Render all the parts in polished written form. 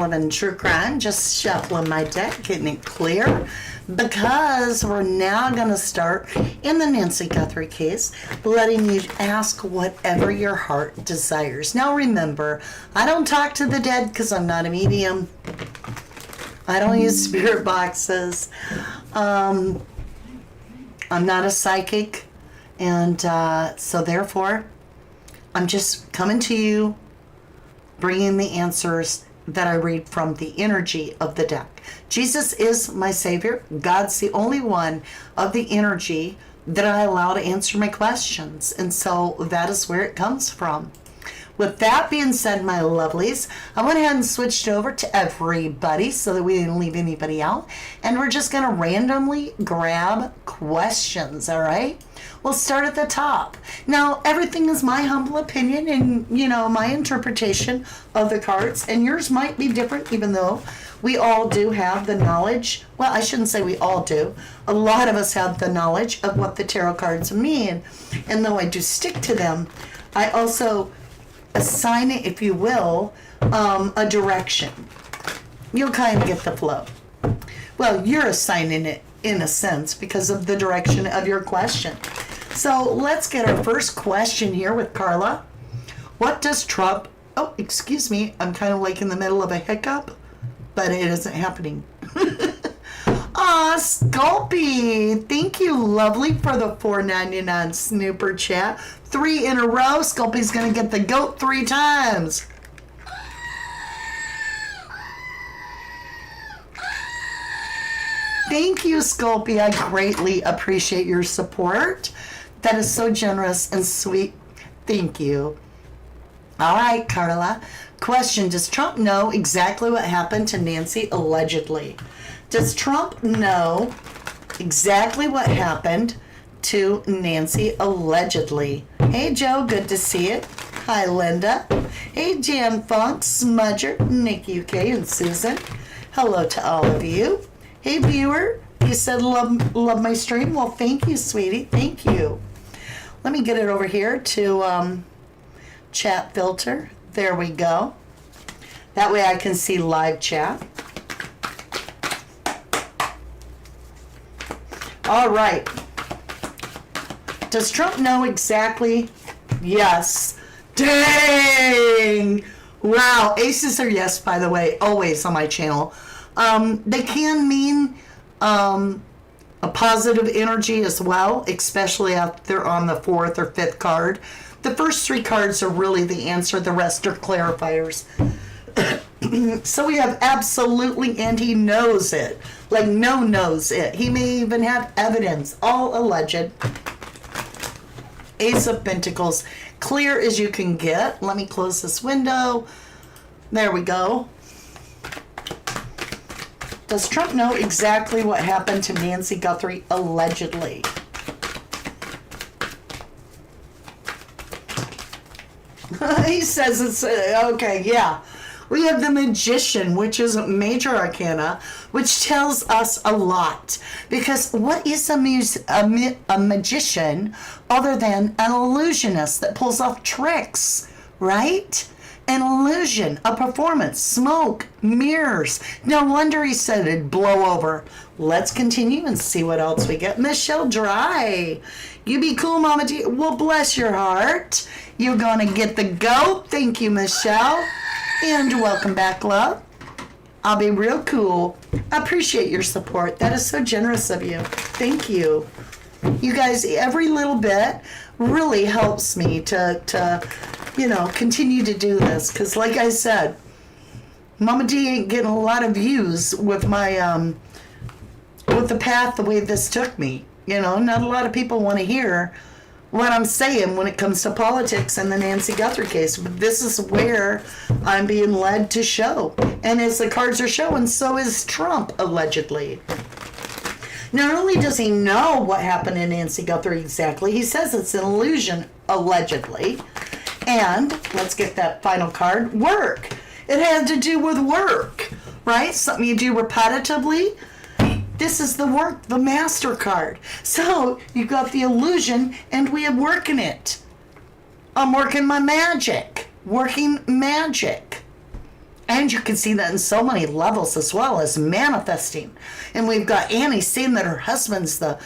And true crime, just shuffling my deck, getting it clear, because we're now going to start in the Nancy Guthrie case, letting you ask whatever your heart desires. Now remember, I don't talk to the dead because I'm not a medium. I don't use spirit boxes. I'm not a psychic, and so therefore I'm just coming to you, bringing the answers that I read from the energy of the deck. Jesus is my Savior. God's the only one of the energy that I allow to answer my questions. And so that is where it comes from. With that being said, my lovelies, I went ahead and switched over to everybody so that we didn't leave anybody out. And we're just going to randomly grab questions, all right? We'll start at the top. Now, everything is my humble opinion and, my interpretation of the cards. And yours might be different, even though we all do have the knowledge. Well, I shouldn't say we all do. A lot of us have the knowledge of what the tarot cards mean. And though I do stick to them, I also assign it, if you will, a direction. You'll kind of get the flow. Well, you're assigning it in a sense because of the direction of your question. So let's get our first question here with Carla. What does Trump... Oh, excuse me. I'm kind of like in the middle of a hiccup, but it isn't happening. Aw, Sculpey. Thank you, lovely, for the $4.99 snooper chat. 3 in a row. Sculpey's going to get the goat 3 times. Thank you, Sculpey. I greatly appreciate your support. That is so generous and sweet. Thank you. All right, Carla. Question, does Trump know exactly what happened to Nancy allegedly? Does Trump know exactly what happened to Nancy allegedly? Hey, Joe, good to see it. Hi, Linda. Hey, Jan Funk, Smudger, Nick UK, and Susan. Hello to all of you. Hey, viewer, you said love my stream. Well, thank you, sweetie. Thank you. Let me get it over here to chat filter. There we go. That way I can see live chat. All right. Does Trump know exactly? Yes. Dang! Wow. Aces are yes, by the way, always on my channel. They can mean a positive energy as well, especially if they're on the 4th or 5th card. The first 3 cards are really the answer. The rest are clarifiers. So we have absolutely, and he knows it. Like, knows it. He may even have evidence. All alleged. Ace of Pentacles. Clear as you can get. Let me close this window. There we go. Does Trump know exactly what happened to Nancy Guthrie allegedly? He says it's okay, yeah. We have the Magician, which is major arcana, which tells us a lot. Because what is a magician other than an illusionist that pulls off tricks, right? An illusion, a performance, smoke, mirrors. No wonder he said it'd blow over. Let's continue and see what else we get. Michelle Dry. You be cool, Mama D. Well, bless your heart. You're going to get the goat. Thank you, Michelle. And welcome back, love. I'll be real cool. I appreciate your support. That is so generous of you. Thank you. You guys, every little bit really helps me to continue to do this. Because like I said, Mama D ain't getting a lot of views with my, with the path the way this took me. Not a lot of people want to hear what I'm saying when it comes to politics and the Nancy Guthrie case. But this is where I'm being led to show. And as the cards are showing, so is Trump, allegedly. Not only does he know what happened to Nancy Guthrie exactly, he says it's an illusion, allegedly. And let's get that final card, work. It had to do with work, right? Something you do repetitively. This is the work, the master card. So you got the illusion and we have work in it. I'm working my magic. Working magic. And you can see that in so many levels as well as manifesting. And we've got Annie saying that her husband's the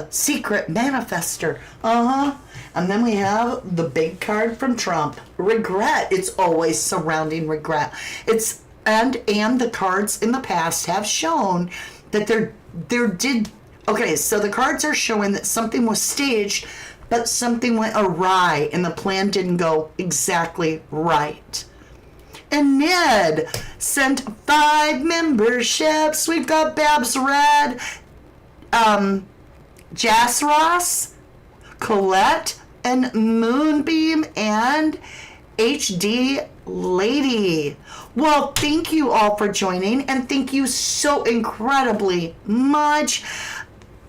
secret manifester. And then we have the big card from Trump, regret. It's always surrounding regret. And the cards in the past have shown that so the cards are showing that something was staged, but something went awry and the plan didn't go exactly right. And Ned sent 5 memberships. We've got Babs Red, Jasros, Colette, and Moonbeam, and HD Lady. Well, thank you all for joining, and thank you so incredibly much.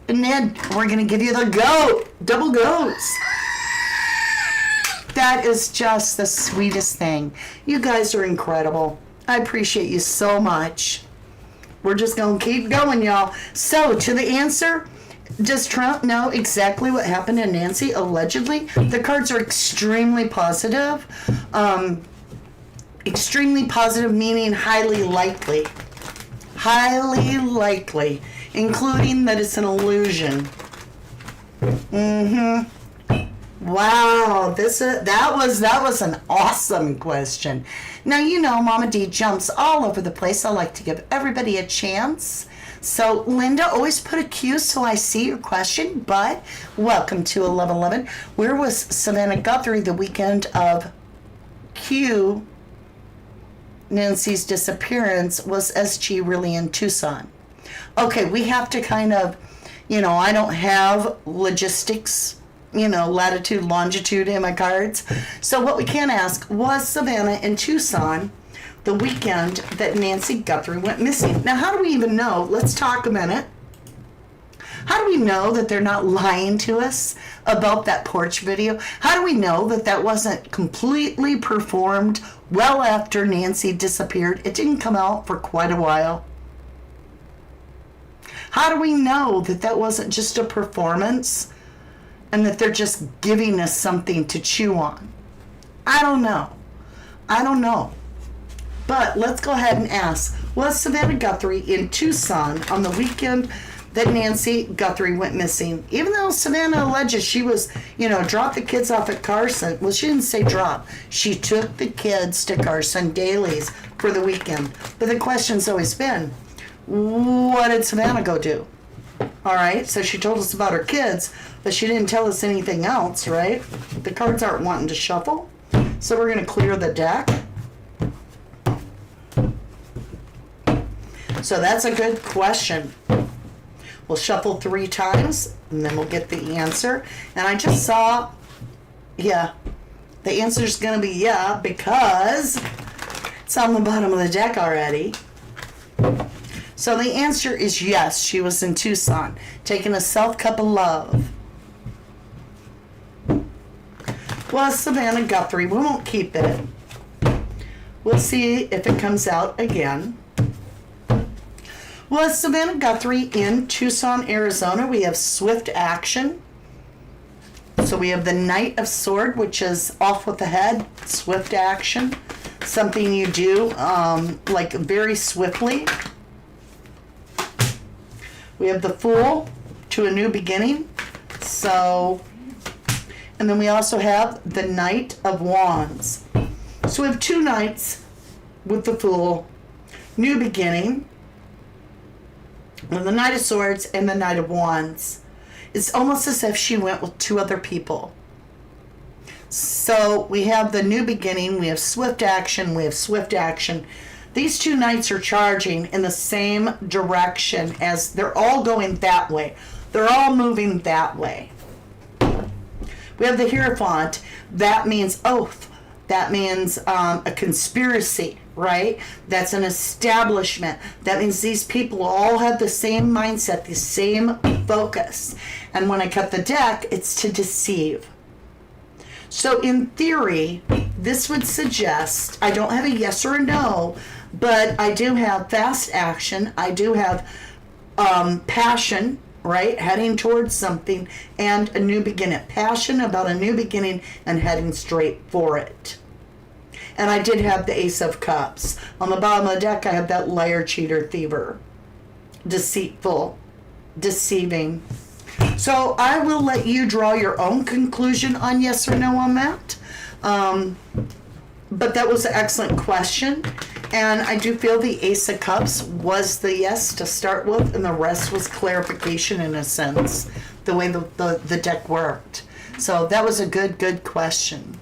Ned, we're going to give you the goat, double goats. That is just the sweetest thing. You guys are incredible. I appreciate you so much. We're just going to keep going, y'all. So, to the answer, does Trump know exactly what happened to Nancy, allegedly? The cards are extremely positive. Extremely positive meaning highly likely. Highly likely. Including that it's an illusion. Wow, that was an awesome question. Now, Mama D jumps all over the place. I like to give everybody a chance. So, Linda, always put a Q so I see your question, but welcome to 1111. Where was Savannah Guthrie the weekend of Q, Nancy's disappearance? Was SG really in Tucson? Okay, we have to kind of, I don't have logistics, latitude, longitude in my cards. So what we can ask, was Savannah in Tucson the weekend that Nancy Guthrie went missing? Now, how do we even know? Let's talk a minute. How do we know that they're not lying to us about that porch video? How do we know that that wasn't completely performed well after Nancy disappeared? It didn't come out for quite a while. How do we know that that wasn't just a performance and that they're just giving us something to chew on? I don't know. But let's go ahead and ask, was Savannah Guthrie in Tucson on the weekend that Nancy Guthrie went missing? Even though Savannah alleges she was, dropped the kids off at Carson. Well, she didn't say drop. She took the kids to Carson Dailies for the weekend. But the question's always been, what did Savannah go do? All right, so she told us about her kids, but she didn't tell us anything else, right? The cards aren't wanting to shuffle, so we're going to clear the deck. So that's a good question. We'll shuffle 3 times, and then we'll get the answer. And I just saw, the answer's going to be because it's on the bottom of the deck already. So the answer is yes, she was in Tucson, taking a self-cup of love. Was Savannah Guthrie, we won't keep it. We'll see if it comes out again. Was Savannah Guthrie in Tucson, Arizona? We have swift action. So we have the Knight of Sword, which is off with the head, swift action. Something you do like very swiftly. We have the Fool, to a new beginning. So, and then we also have the Knight of Wands. So we have 2 knights with the Fool, new beginning, and the Knight of Swords and the Knight of Wands. It's almost as if she went with 2 other people. So we have the new beginning, we have swift action, These 2 knights are charging in the same direction as they're all going that way. They're all moving that way. We have the Hierophant. That means oath. That means a conspiracy, right? That's an establishment. That means these people all have the same mindset, the same focus. And when I cut the deck, it's to deceive. So in theory, this would suggest, I don't have a yes or a no, but I do have fast action. I do have passion, right? Heading towards something, and a new beginning. Passion about a new beginning and heading straight for it. And I did have the Ace of Cups. On the bottom of the deck, I have that liar, cheater, thiever. Deceitful, deceiving. So I will let you draw your own conclusion on yes or no on that. But that was an excellent question. And I do feel the Ace of Cups was the yes to start with, and the rest was clarification in a sense, the way the deck worked. So that was a good question.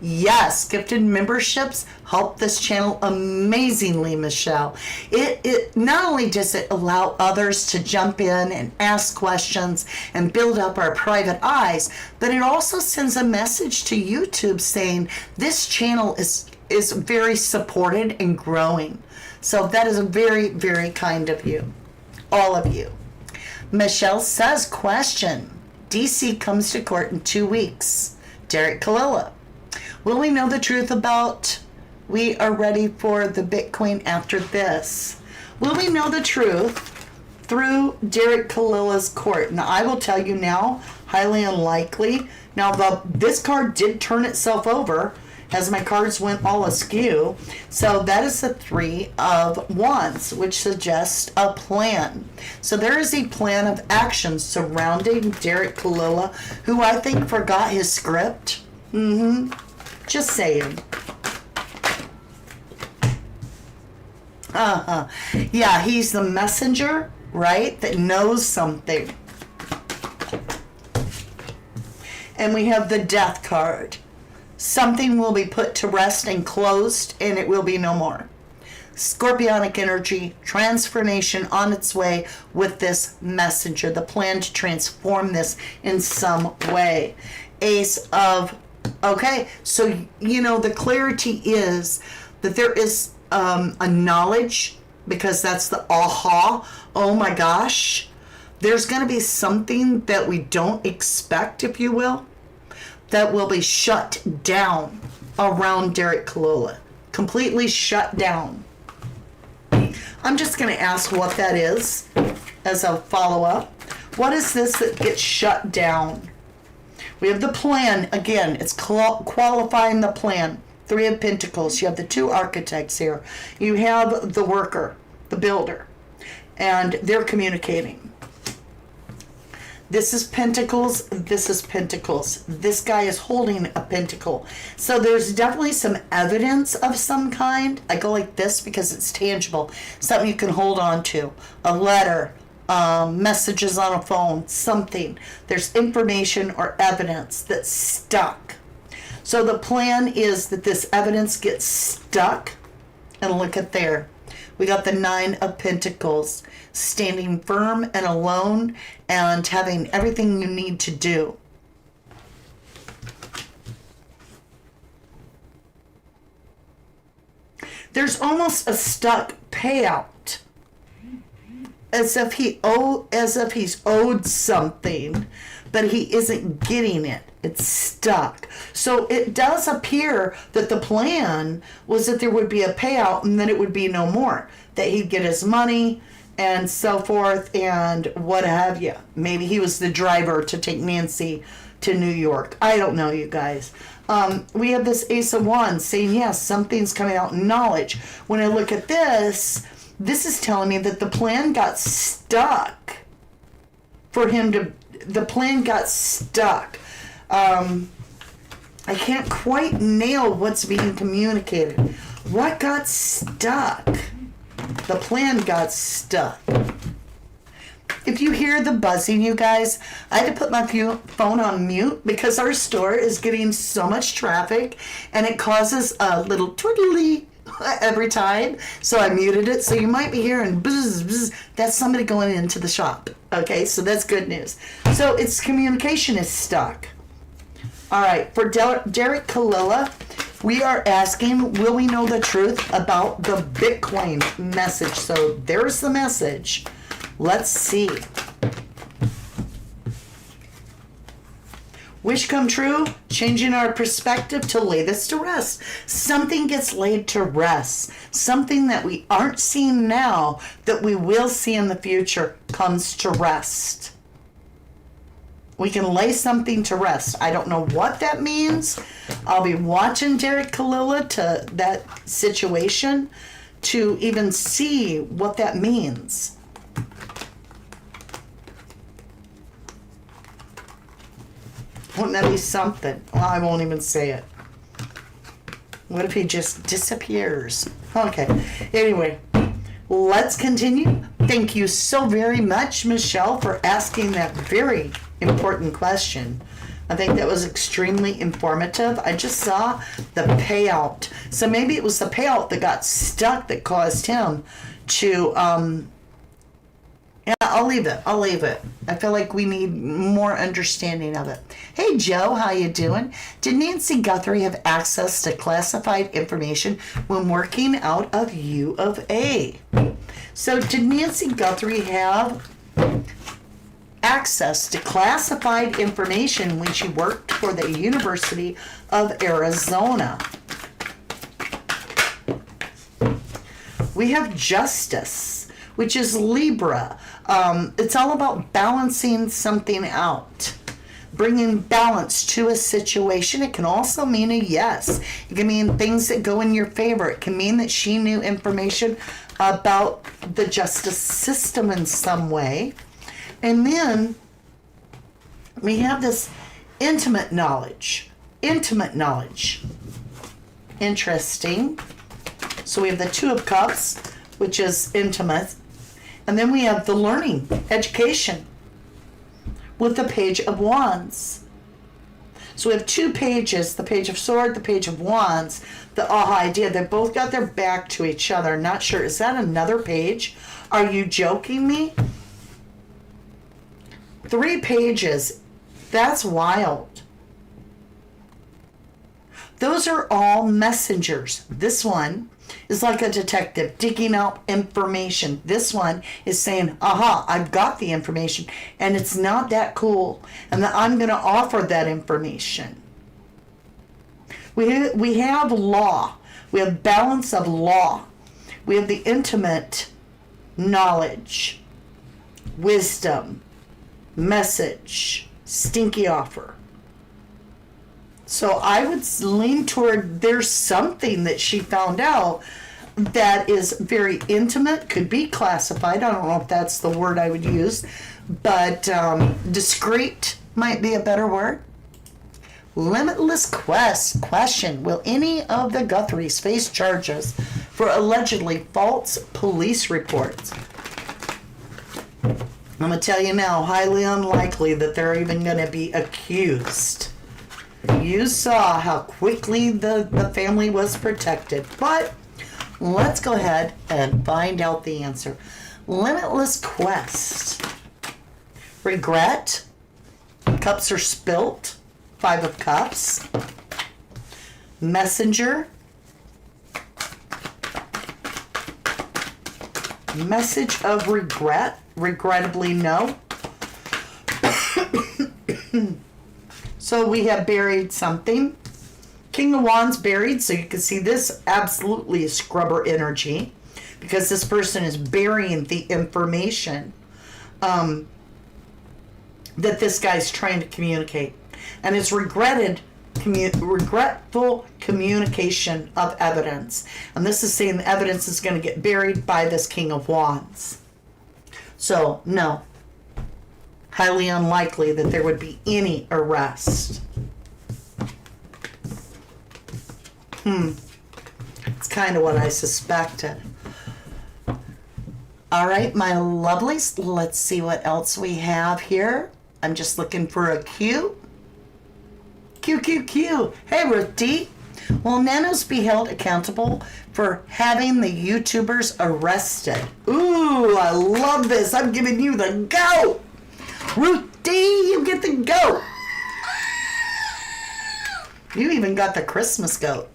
Yes, gifted memberships help this channel amazingly, Michelle. It not only does it allow others to jump in and ask questions and build up our private eyes, but it also sends a message to YouTube saying this channel is very supported and growing. So that is very, very kind of you, all of you. Michelle says, question, DC comes to court in 2 weeks. Derek Kalila. Will we know the truth about we are ready for the Bitcoin after this? Will we know the truth through Derek Kalila's court? Now, I will tell you now, highly unlikely. Now, this card did turn itself over as my cards went all askew. So that is the 3 of Wands, which suggests a plan. So there is a plan of action surrounding Derek Kalila, who I think forgot his script. Just saying. Yeah, he's the messenger, right? That knows something. And we have the Death card. Something will be put to rest and closed, and it will be no more. Scorpionic energy, transformation on its way with this messenger. The plan to transform this in some way. Ace of Okay, so, you know, the clarity is that there is a knowledge, because that's the aha, oh my gosh. There's going to be something that we don't expect, if you will, that will be shut down around Derek Kalila. Completely shut down. I'm just going to ask what that is as a follow-up. What is this that gets shut down? We have the plan. Again, it's qualifying the plan. 3 of Pentacles. You have the 2 architects here. You have the worker, the builder, and they're communicating. This is Pentacles. This is Pentacles. This guy is holding a pentacle. So there's definitely some evidence of some kind. I go like this because it's tangible. Something you can hold on to. A letter. Messages on a phone, something. There's information or evidence that's stuck. So the plan is that this evidence gets stuck. And look at there. We got the 9 of Pentacles. Standing firm and alone and having everything you need to do. There's almost a stuck payout. As if he's owed something, but he isn't getting it. It's stuck. So it does appear that the plan was that there would be a payout and then it would be no more. That he'd get his money and so forth and what have you. Maybe he was the driver to take Nancy to New York. I don't know, you guys. We have this Ace of Wands saying, yes, something's coming out in knowledge. When I look at this is telling me that the plan got stuck for him to, the plan got stuck. I can't quite nail what's being communicated. What got stuck? The plan got stuck. If you hear the buzzing, you guys, I had to put my phone on mute because our store is getting so much traffic and it causes a little twiddly every time. So I muted it. So you might be hearing buzz, buzz. That's somebody going into the shop. Okay, so that's good news. So its communication is stuck. All right, for Derek Kalila, we are asking, will we know the truth about the Bitcoin message? So there's the message. Let's see. Wish come true, changing our perspective to lay this to rest. Something gets laid to rest. Something that we aren't seeing now that we will see in the future comes to rest. We can lay something to rest. I don't know what that means. I'll be watching Derek Kalila to that situation to even see what that means. Wouldn't that be something? Well, I won't even say it. What if he just disappears? Okay. Anyway, let's continue. Thank you so very much, Michelle, for asking that very important question. I think that was extremely informative. I just saw the payout. So maybe it was the payout that got stuck that caused him to, yeah, I'll leave it. I feel like we need more understanding of it. Hey, Joe, how you doing? Did Nancy Guthrie have access to classified information when working out of U of A? So did Nancy Guthrie have access to classified information when she worked for the University of Arizona? We have justice, which is Libra. It's all about balancing something out, bringing balance to a situation. It can also mean a yes. It can mean things that go in your favor. It can mean that she knew information about the justice system in some way. And then we have this intimate knowledge. Interesting. So we have the Two of Cups, which is intimate. And then we have the learning, education, with the Page of Wands. So we have two pages, the Page of Swords, the Page of Wands, the aha idea. They both got their back to each other. Not sure. Is that another page? Are you joking me? 3 pages. That's wild. Those are all messengers. This one is like a detective digging out information. This one is saying, aha, I've got the information and it's not that cool and that I'm going to offer that information. We have law. We have balance of law. We have the intimate knowledge, wisdom, message, stinky offer. So I would lean toward there's something that she found out that is very intimate, could be classified. I don't know if that's the word I would use, but discreet might be a better word. Limitless question. Will any of the Guthries face charges for allegedly false police reports? I'm going to tell you now, highly unlikely that they're even going to be accused. You saw how quickly the family was protected. But let's go ahead and find out the answer. Limitless quest. Regret. Cups are spilt. 5 of Cups. Messenger. Message of regret. Regrettably, no. So we have buried something. King of Wands buried, so you can see this absolutely is scrubber energy because this person is burying the information that this guy's trying to communicate. And it's regretful communication of evidence. And this is saying the evidence is going to get buried by this King of Wands. So, no. Highly unlikely that there would be any arrest. It's kind of what I suspected. All right, my lovelies, let's see what else we have here. I'm just looking for a Q. Q. Hey, Ruth D. Will Nanos be held accountable for having the YouTubers arrested? Ooh, I love this. I'm giving you the go. Ruth D, you get the goat. You even got the Christmas goat.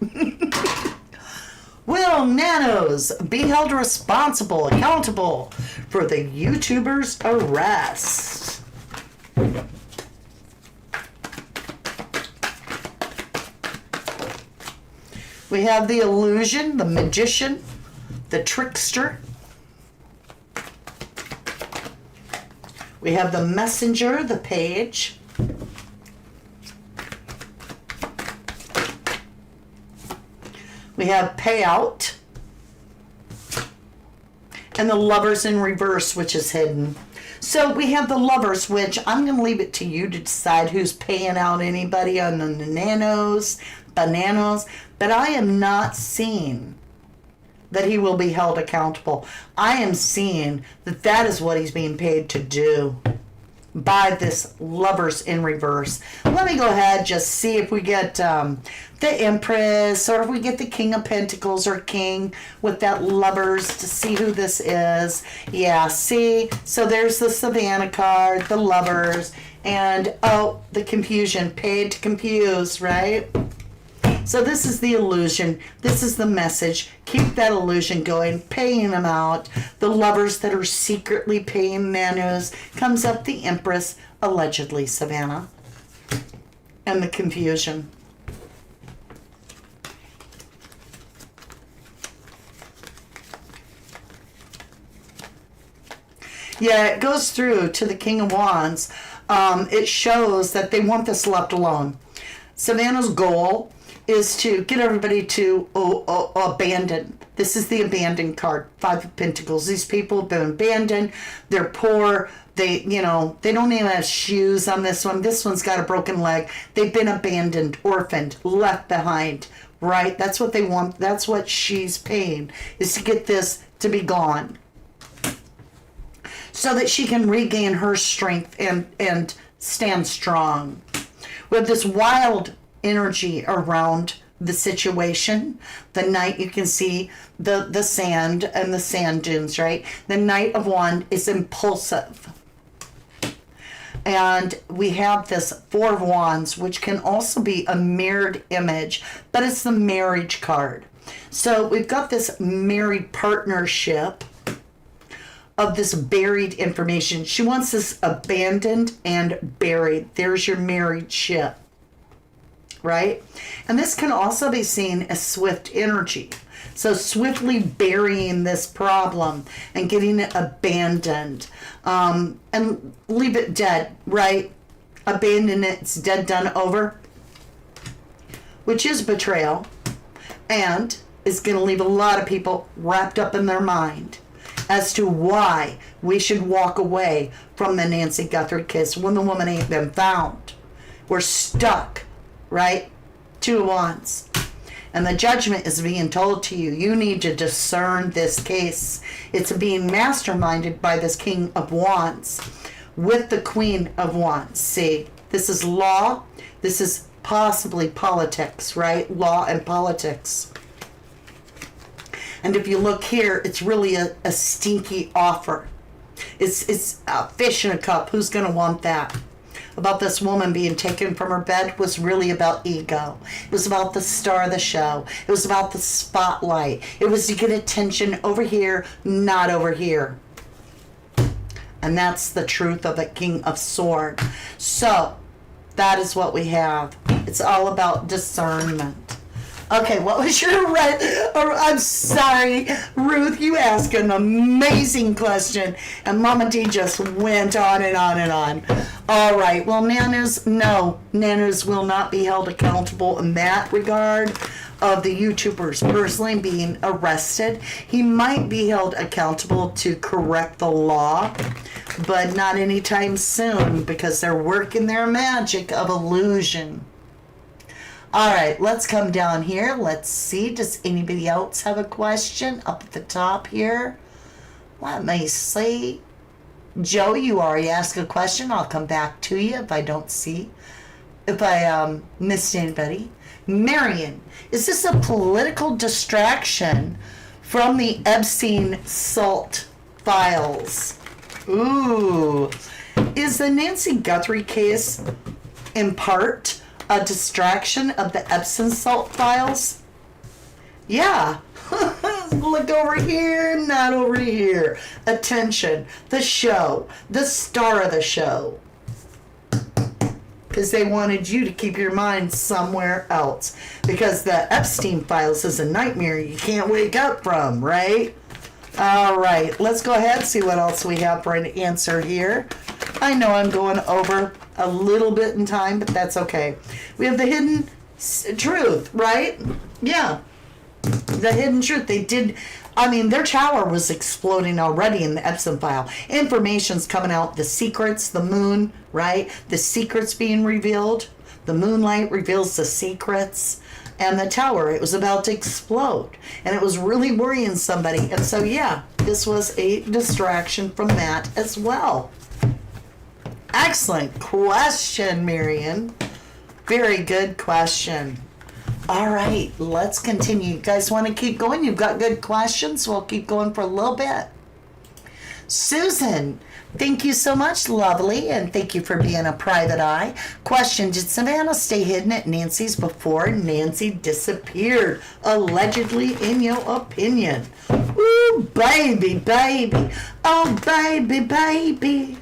Will Nanos be held responsible, accountable for the YouTuber's arrest? We have the illusion, the magician, the trickster. We have the messenger, the page. We have payout. And the Lovers in reverse, which is hidden. So we have the Lovers, which I'm going to leave it to you to decide who's paying out anybody on the bananas. But I am not seeing that he will be held accountable. I am seeing that that is what he's being paid to do by this Lovers in reverse. Let me go ahead, just see if we get the Empress, or if we get the King of Pentacles or King with that Lovers, to see who this is. Yeah, see? So there's the Savannah card, the Lovers, and oh, the confusion, paid to confuse, right? So this is the illusion. This is the message. Keep that illusion going, paying them out. The Lovers that are secretly paying Manus. Comes up the Empress, allegedly Savannah. And the confusion. Yeah, it goes through to the King of Wands. It shows that they want this left alone. Savannah's goal is to get everybody to abandon. This is the abandoned card, Five of Pentacles. These people have been abandoned. They're poor. They don't even have shoes on this one. This one's got a broken leg. They've been abandoned, orphaned, left behind, right? That's what they want. That's what she's paying, is to get this to be gone, so that she can regain her strength and stand strong. With this wild energy around the situation. The Knight, you can see the sand and the sand dunes, right? The Knight of Wands is impulsive. And we have this Four of Wands, which can also be a mirrored image, but it's the marriage card. So we've got this married partnership of this buried information. She wants this abandoned and buried. There's your married ship, right? And this can also be seen as swift energy. So swiftly burying this problem and getting it abandoned, and leave it dead, right? Abandon it, it's dead, done, over, which is betrayal, and is going to leave a lot of people wrapped up in their mind as to why we should walk away from the Nancy Guthrie case when the woman ain't been found. We're stuck, right? Two of Wands. And the judgment is being told to you. You need to discern this case. It's being masterminded by this King of Wands with the Queen of Wands. See, this is law. This is possibly politics, right? Law and politics. And if you look here, it's really a stinky offer. It's a fish in a cup. Who's going to want that? About this woman being taken from her bed was really about ego. It was about the star of the show. It was about the spotlight. It was to get attention over here, not over here. And that's the truth of a King of Swords. So, that is what we have. It's all about discernment. Okay, what was your I'm sorry, Ruth, you asked an amazing question, and Mama D just went on and on and on. All right, well, Nanas will not be held accountable in that regard of the YouTubers personally being arrested. He might be held accountable to correct the law, but not anytime soon, because they're working their magic of illusion. All right, let's come down here. Let's see. Does anybody else have a question up at the top here? Let me see. Joe, you already asked a question. I'll come back to you if I don't see. If I missed anybody. Marion, is this a political distraction from the Epstein salt files? Ooh. Is the Nancy Guthrie case in part a distraction of the Epsom salt files? Yeah. Look over here, not over here. Attention. The show. The star of the show. Because they wanted you to keep your mind somewhere else. Because the Epstein files is a nightmare you can't wake up from, right? All right. Let's go ahead and see what else we have for an answer here. I know I'm going over a little bit in time, but that's okay. We have the hidden truth, right? Yeah. The hidden truth. They did. I mean, their tower was exploding already in the Epson file. Information's coming out. The secrets, the moon, right? The secrets being revealed. The moonlight reveals the secrets. And the tower, it was about to explode. And it was really worrying somebody. And so, yeah, this was a distraction from that as well. Excellent question, Marion. Very good question. All right, let's continue. You guys want to keep going? You've got good questions. We'll keep going for a little bit. Susan, thank you so much, lovely, and thank you for being a private eye. Question, did Savannah stay hidden at Nancy's before Nancy disappeared? Allegedly, in your opinion. Ooh, baby, baby. Oh, baby, baby.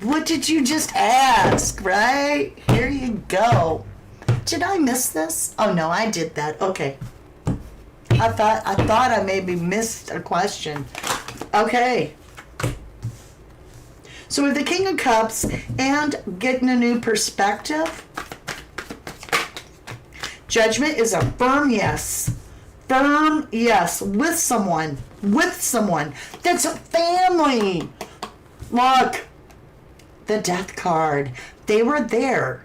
What did you just ask, right? Here you go. Did I miss this? Oh, no, I did that. Okay. I thought I maybe missed a question. Okay. So with the King of Cups and getting a new perspective, Judgment is a firm yes. Firm yes. With someone. With someone. That's a family. Look. The Death card. They were there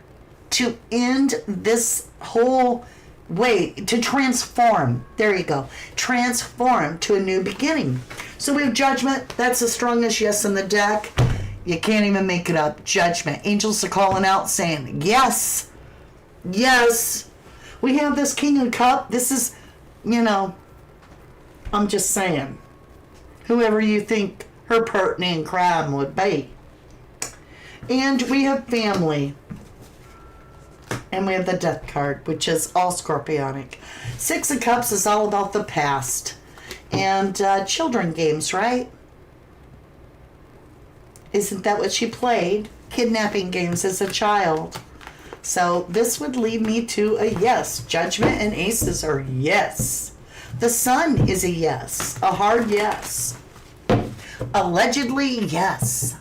to end this whole way, to transform. There you go. Transform to a new beginning. So we have Judgment. That's the strongest yes in the deck. You can't even make it up. Judgment. Angels are calling out saying, yes. Yes. We have this King of Cup. This is, I'm just saying. Whoever you think her partner in crime would be. And we have family. And we have the Death card, which is all scorpionic. Six of Cups is all about the past. And children games, right? Isn't that what she played? Kidnapping games as a child. So this would lead me to a yes. Judgment and Aces are yes. The Sun is a yes. A hard yes. Allegedly, yes.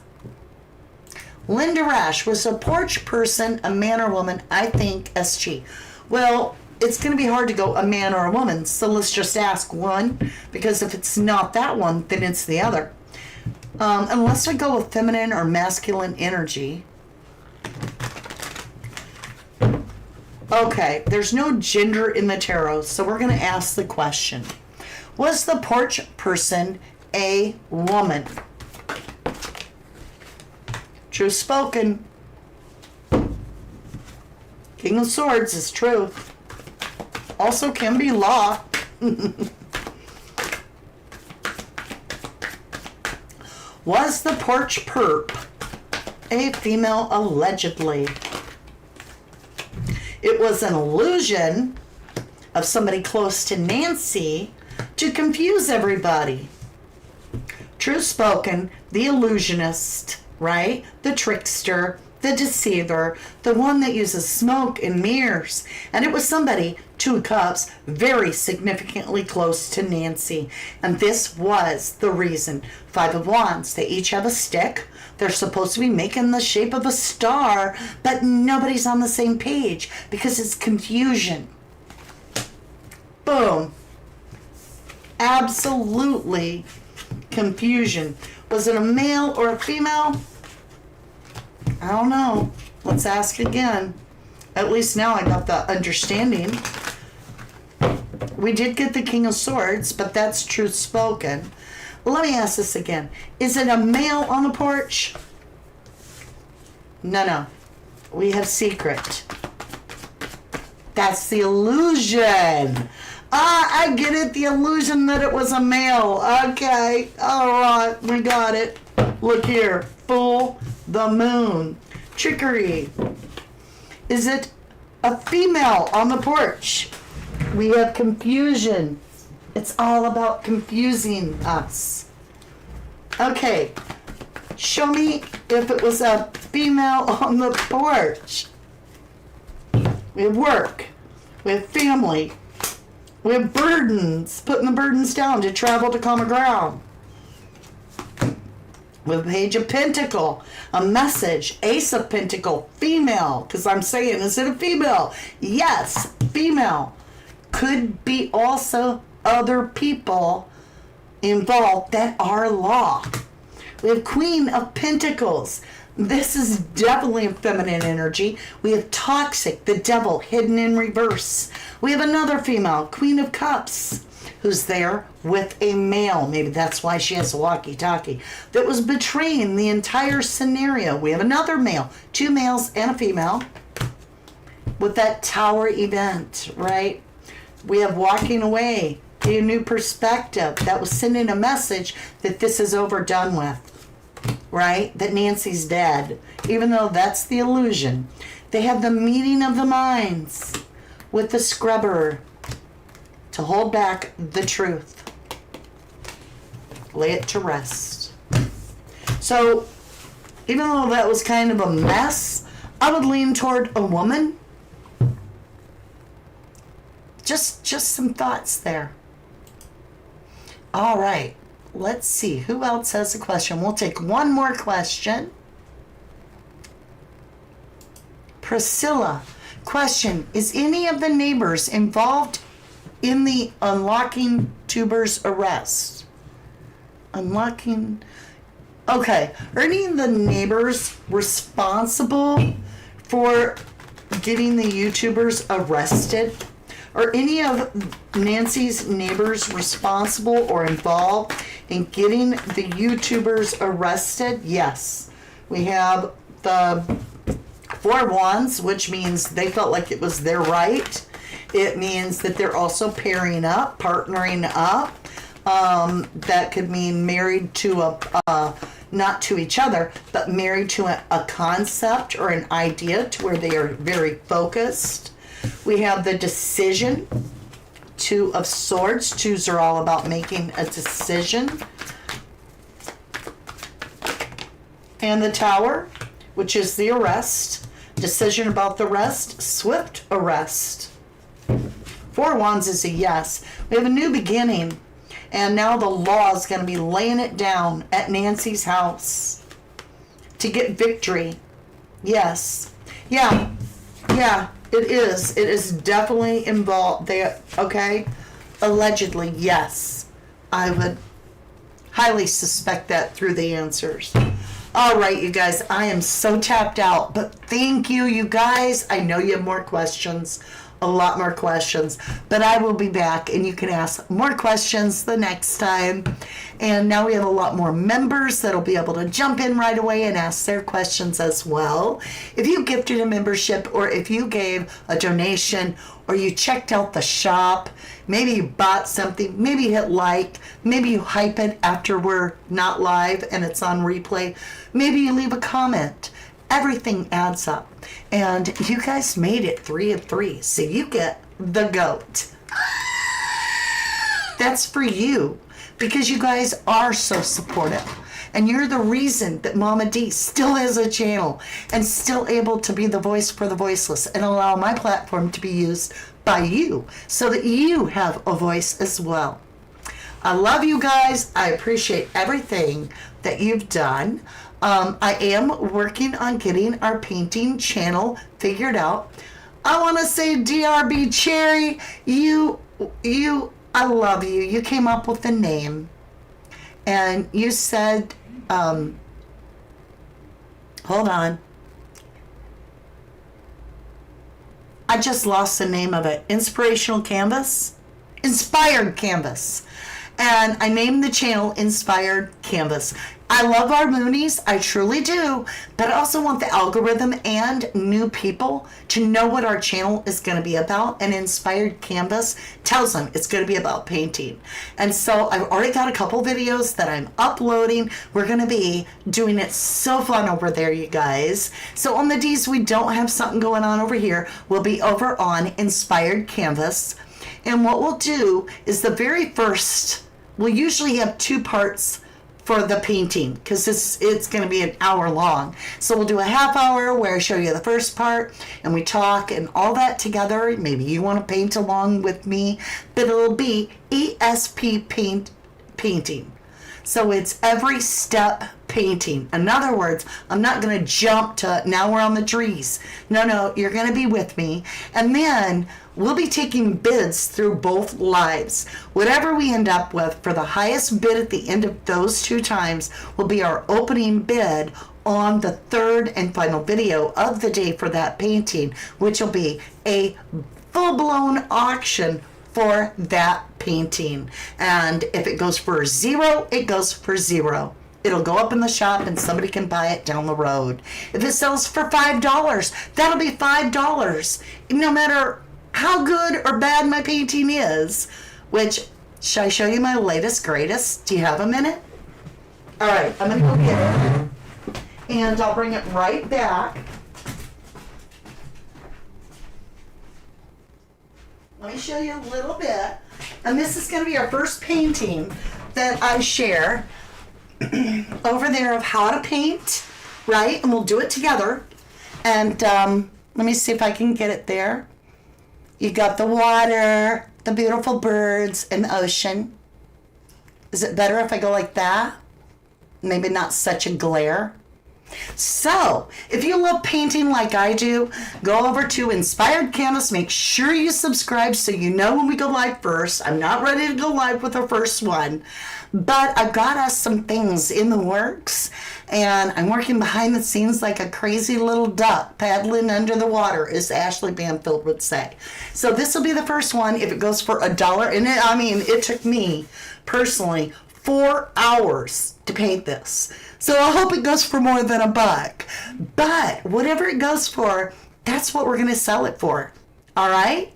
Linda Rash, was a porch person a man or woman? I think SG. Well, it's going to be hard to go a man or a woman, so let's just ask one, because if it's not that one, then it's the other. Unless I go with feminine or masculine energy. Okay, there's no gender in the tarot, so we're going to ask the question. Was the porch person a woman? True spoken. King of Swords is truth. Also can be law. Was the porch perp a female? Allegedly. It was an illusion of somebody close to Nancy to confuse everybody. True spoken, the illusionist, right? The trickster, the deceiver, the one that uses smoke and mirrors. And it was somebody, Two of Cups, very significantly close to Nancy. And this was the reason. Five of Wands, they each have a stick. They're supposed to be making the shape of a star, but nobody's on the same page because it's confusion. Boom. Absolutely confusion. Was it a male or a female? I don't know. Let's ask again. At least now I got the understanding. We did get the King of Swords, but that's truth spoken. Let me ask this again. Is it a male on the porch? No. We have secret. That's the illusion. I get it. The illusion that it was a male. Okay. All right. We got it. Look here. Full the moon. Trickery. Is it a female on the porch? We have confusion. It's all about confusing us. Okay. Show me if it was a female on the porch. We have work. We have family. We have burdens. Putting the burdens down to travel to common ground. We have Page of Pentacle. A message. Ace of Pentacle. Female. Because I'm saying, is it a female? Yes. Female. could be also other people involved that are law. We have Queen of Pentacles. This is definitely a feminine energy. We have Toxic, the devil, hidden in reverse. We have another female, Queen of Cups, who's there with a male. Maybe that's why she has a walkie-talkie. That was betraying the entire scenario. We have another male, two males and a female, with that tower event, right? We have walking away, a new perspective. That was sending a message that this is over, done with, right? That Nancy's dead, even though that's the illusion. They have the meeting of the minds with the scrubber to hold back the truth. Lay it to rest. So, even though that was kind of a mess, I would lean toward a woman. Just some thoughts there. All right. Let's see. Who else has a question? We'll take one more question. Priscilla. Question. Is any of the neighbors involved in the unlocking Tuber's arrest? Unlocking. Okay. Are any of the neighbors responsible for getting the YouTubers arrested? Are any of Nancy's neighbors responsible or involved in getting the YouTubers arrested? Yes. We have the Four Wands, which means they felt like it was their right. It means that they're also pairing up, partnering up. That could mean married to not to each other, but married to a concept or an idea to where they are very focused. We have the Decision, Two of Swords. Twos are all about making a decision. And the Tower, which is the arrest. Decision about the rest. Swift arrest. Four Wands is a yes. We have a new beginning. And now the law is going to be laying it down at Nancy's house to get victory. Yes. Yeah. It is. It is definitely involved. Okay? Allegedly, yes. I would highly suspect that through the answers. All right, you guys. I am so tapped out. But thank you, you guys. I know you have more questions. A lot more questions. But I will be back, and you can ask more questions the next time. And now we have a lot more members that'll be able to jump in right away and ask their questions as well. If you gifted a membership, or if you gave a donation, or you checked out the shop, maybe you bought something, maybe you hit like, maybe you hype it after we're not live and it's on replay, maybe you leave a comment. Everything adds up. And you guys made it 3 of 3. So you get the GOAT. That's for you. Because you guys are so supportive. And you're the reason that Mama D still has a channel. And still able to be the voice for the voiceless. And allow my platform to be used by you. So that you have a voice as well. I love you guys. I appreciate everything that you've done. I am working on getting our painting channel figured out. I want to say DRB Cherry, I love you. You came up with the name. And you said, hold on. I just lost the name of it. Inspirational Canvas? Inspired Canvas. And I named the channel Inspired Canvas. I love our Moonies, I truly do, but I also want the algorithm and new people to know what our channel is going to be about. And Inspired Canvas tells them it's going to be about painting. And so I've already got a couple videos that I'm uploading. We're going to be doing it so fun over there, you guys. So on the D's, we don't have something going on over here. We'll be over on Inspired Canvas. And what we'll do is the very first, we'll usually have 2 parts for the painting, because it's going to be an hour long. So we'll do a half hour where I show you the first part and we talk and all that together. Maybe you want to paint along with me, but it'll be ESP painting. So it's every step painting. In other words, I'm not going to jump to now we're on the trees. No, you're going to be with me. And then we'll be taking bids through both lives. Whatever we end up with for the highest bid at the end of those 2 times will be our opening bid on the 3rd and final video of the day for that painting, which will be a full-blown auction for that painting. And if it goes for 0, it goes for 0. It'll go up in the shop and somebody can buy it down the road. If it sells for $5, that'll be $5. No matter how good or bad my painting is, which, should I show you my latest, greatest? Do you have a minute? All right, I'm going to go get it. And I'll bring it right back. Let me show you a little bit. And this is going to be our first painting that I share over there of how to paint, right? And we'll do it together. And let me see if I can get it there. You got the water, the beautiful birds, and the ocean. Is it better if I go like that? Maybe not such a glare. So, if you love painting like I do, go over to Inspired Canvas. Make sure you subscribe so you know when we go live first. I'm not ready to go live with our first one, but I've got us some things in the works, and I'm working behind the scenes like a crazy little duck paddling under the water, as Ashley Banfield would say. So this will be the first one. If it goes for $1, and it took me personally 4 hours to paint this. So I hope it goes for more than $1. But whatever it goes for, that's what we're going to sell it for. All right?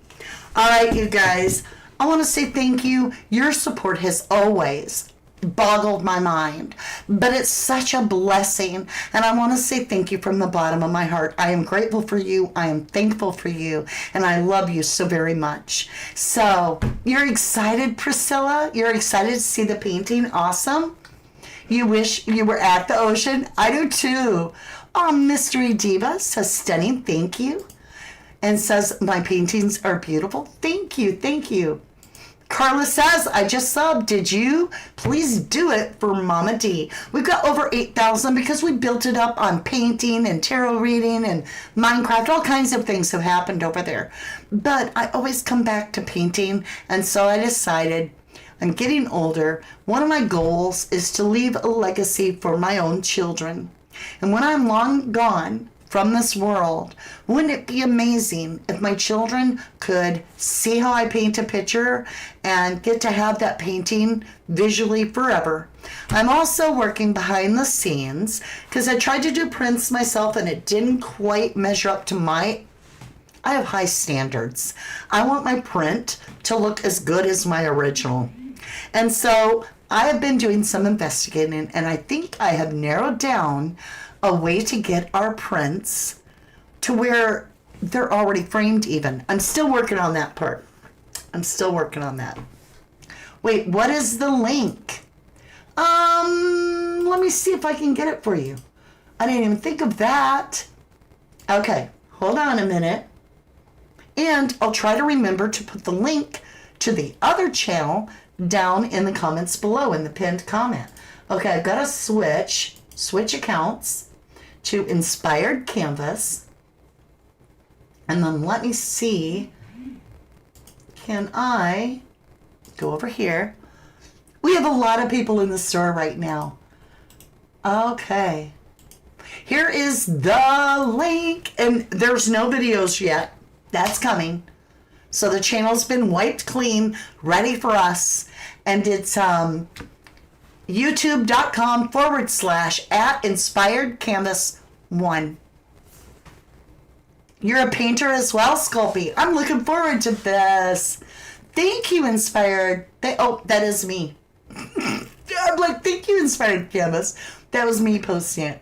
All right, you guys. I want to say thank you. Your support has always boggled my mind. But it's such a blessing. And I want to say thank you from the bottom of my heart. I am grateful for you. I am thankful for you. And I love you so very much. So, you're excited, Priscilla? You're excited to see the painting? Awesome. You wish you were at the ocean? I do too. Oh, Mystery Diva says stunning, thank you. And says my paintings are beautiful. Thank you, thank you. Carla says, I just subbed. Did you? Please do it for Mama D. We've got over 8,000 because we built it up on painting and tarot reading and Minecraft. All kinds of things have happened over there. But I always come back to painting, and so I decided I'm getting older. One of my goals is to leave a legacy for my own children. And when I'm long gone from this world, wouldn't it be amazing if my children could see how I paint a picture and get to have that painting visually forever? I'm also working behind the scenes because I tried to do prints myself and it didn't quite measure up to I have high standards. I want my print to look as good as my original. And so I have been doing some investigating, and I think I have narrowed down a way to get our prints to where they're already framed even. I'm still working on that part. I'm still working on that. Wait, what is the link? Let me see if I can get it for you. I didn't even think of that. Okay, hold on a minute. And I'll try to remember to put the link to the other channel down in the comments below in the pinned comment. Okay, I've got to switch accounts to Inspired Canvas. And then let me see, can I go over here? We have a lot of people in the store right now. Okay. Here is the link, and there's no videos yet. That's coming. So the channel's been wiped clean, ready for us. And it's youtube.com/@InspiredCanvas1. You're a painter as well, Sculpey. I'm looking forward to this. Thank you, Inspired. That is me. I'm like, thank you, Inspired Canvas. That was me posting it.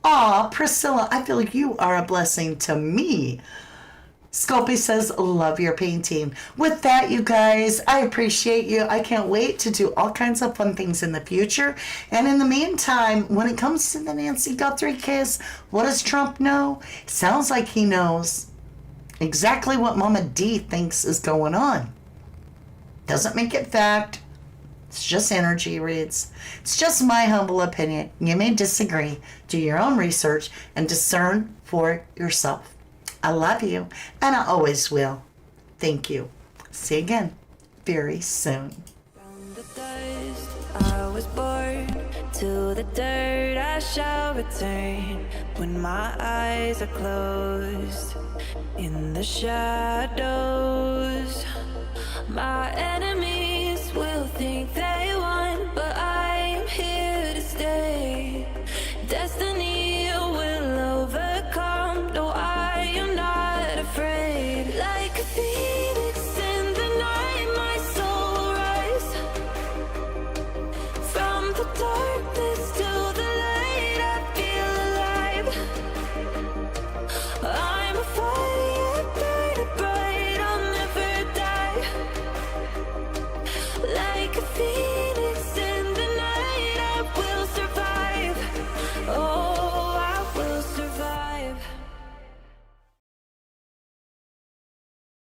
Aw, Priscilla, I feel like you are a blessing to me. Sculpey says, love your painting. With that, you guys, I appreciate you. I can't wait to do all kinds of fun things in the future. And in the meantime, when it comes to the Nancy Guthrie case, what does Trump know? Sounds like he knows exactly what Mama D thinks is going on. Doesn't make it fact. It's just energy reads. It's just my humble opinion. You may disagree. Do your own research and discern for yourself. I love you, and I always will. Thank you. See you again very soon. From the dust I was born, to the dirt I shall return. When my eyes are closed, in the shadows, my enemy